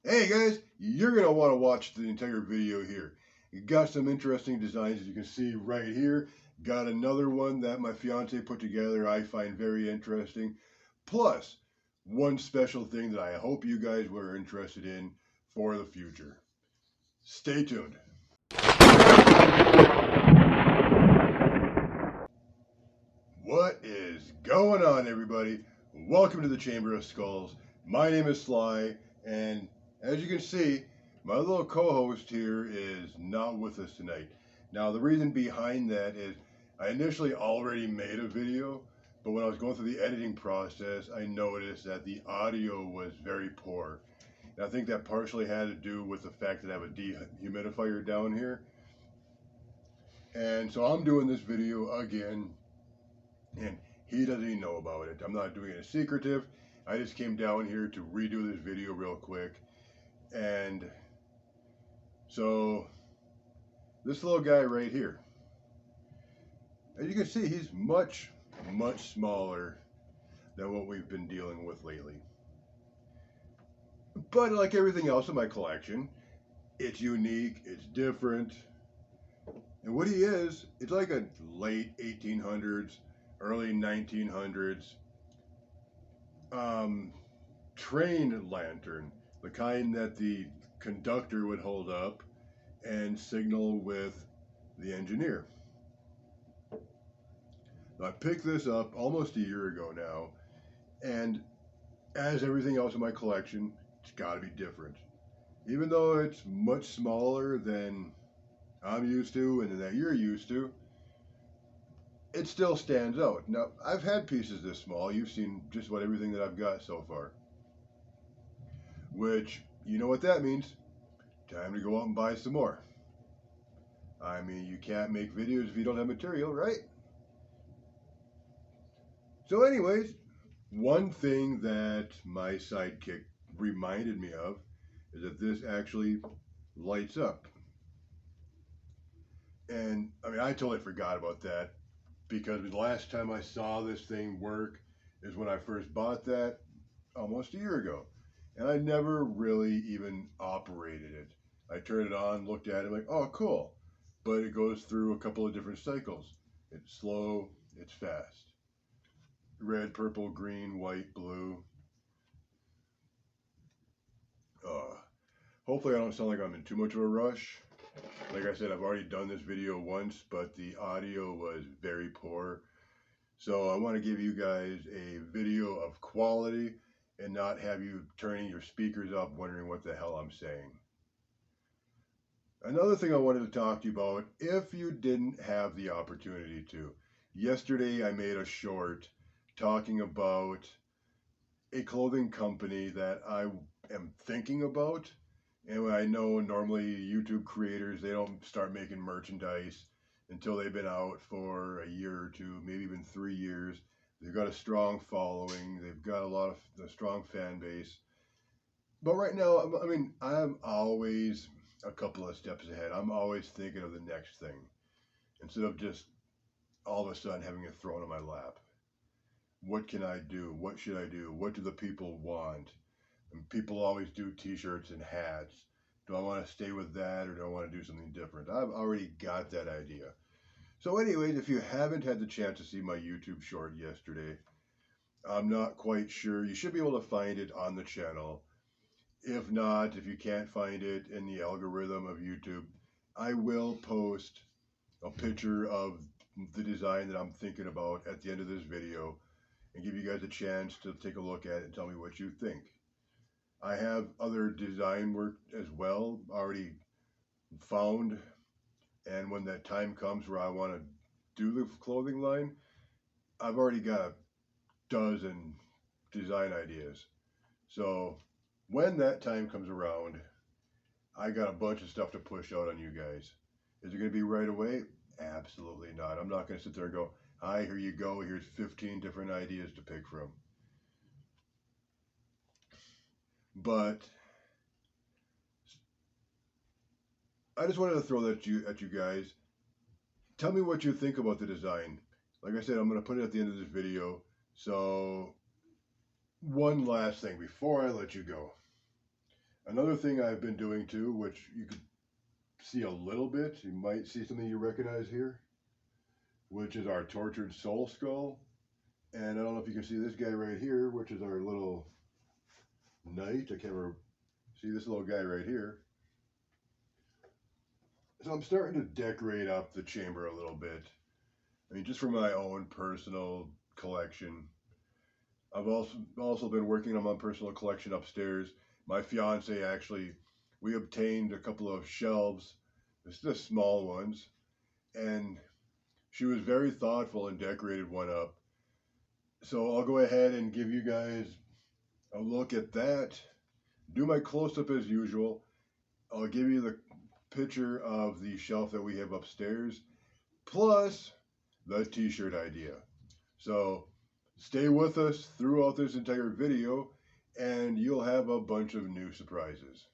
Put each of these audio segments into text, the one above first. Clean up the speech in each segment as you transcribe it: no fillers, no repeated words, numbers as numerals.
Hey guys, you're going to want to watch the entire video here. You got some interesting designs as you can see right here. Got another one that my fiance put together I find very interesting. Plus, one special thing that I hope you guys were interested in for the future. Stay tuned. What is going on, everybody? Welcome to the Chamber of Skulls. My name is Sly, and as you can see, my little co-host here is not with us tonight. Now, the reason behind that is I initially already made a video, but when I was going through the editing process, I noticed that the audio was very poor. And I think that partially had to do with the fact that I have a dehumidifier down here. And so I'm doing this video again, and he doesn't even know about it. I'm not doing it secretive. I just came down here to redo this video real quick. And so this little guy right here, as you can see, he's much smaller than what we've been dealing with lately. But like everything else in my collection, it's unique, it's different. And what he is, it's like a late 1800s, early 1900s train lantern, the kind that the conductor would hold up and signal with the engineer. I picked this up almost a year ago now, and as everything else in my collection, it's got to be different. Even though it's much smaller than I'm used to and that you're used to, it still stands out. Now, I've had pieces this small. You've seen just about everything that I've got so far. Which, you know what that means. Time to go out and buy some more. I mean, you can't make videos if you don't have material, right? So anyways, one thing that my sidekick reminded me of is that this actually lights up. And I mean, I totally forgot about that because the last time I saw this thing work is when I first bought that almost a year ago. And I never really even operated it. I turned it on, looked at it, like, oh, cool. But it goes through a couple of different cycles. It's slow, it's fast. Red, purple, green, white, blue. Hopefully I don't sound like I'm in too much of a rush. Like I said, I've already done this video once, but the audio was very poor. So I want to give you guys a video of quality and not have you turning your speakers up wondering what the hell I'm saying. Another thing I wanted to talk to you about, if you didn't have the opportunity to. Yesterday I made a short talking about a clothing company that I am thinking about. And I know normally YouTube creators, they don't start making merchandise until they've been out for a year or two, maybe even 3 years. They've got a strong following. They've got a strong fan base. But right now, I mean, I'm always a couple of steps ahead. I'm always thinking of the next thing instead of just all of a sudden having it thrown in my lap. What can I do? What should I do? What do the people want? And people always do t-shirts and hats. Do I want to stay with that or do I want to do something different? I've already got that idea. So anyways, if you haven't had the chance to see my YouTube short yesterday, I'm not quite sure. You should be able to find it on the channel. If not, if you can't find it in the algorithm of YouTube, I will post a picture of the design that I'm thinking about at the end of this video and give you guys a chance to take a look at it and tell me what you think. I have other design work as well already found, and when that time comes where I want to do the clothing line, I've already got a dozen design ideas. So when that time comes around, I got a bunch of stuff to push out on you guys. Is it going to be right away? Absolutely not. I'm not going to sit there and go, hi, here you go, here's 15 different ideas to pick from. But I just wanted to throw that at you guys. Tell me what you think about the design. Like I said, I'm going to put it at the end of this video. So one last thing before I let you go. Another thing I've been doing too, which you could see a little bit, you might see something you recognize here, which is our tortured soul skull. And I don't know if you can see this guy right here, which is our little knight. I can't remember. See this little guy right here. So I'm starting to decorate up the chamber a little bit. I mean, just for my own personal collection. I've also been working on my personal collection upstairs. My fiance actually, we obtained a couple of shelves, just small ones, and she was very thoughtful and decorated one up. So I'll go ahead and give you guys a look at that. Do my close-up as usual. I'll give you the picture of the shelf that we have upstairs, plus the t-shirt idea. So stay with us throughout this entire video and you'll have a bunch of new surprises.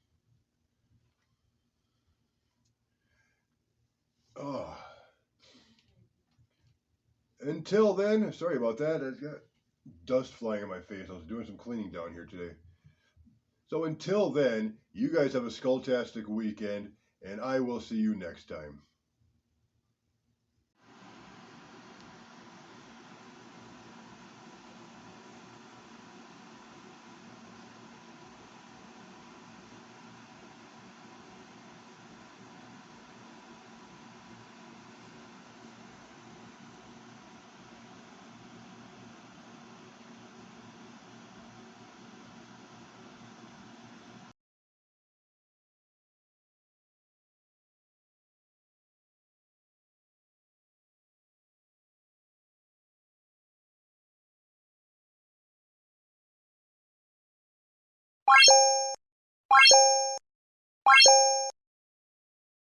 Oh. Until then, sorry about that. I got dust flying in my face. I was doing some cleaning down here today. So until then, you guys have a skulltastic weekend, and I will see you next time.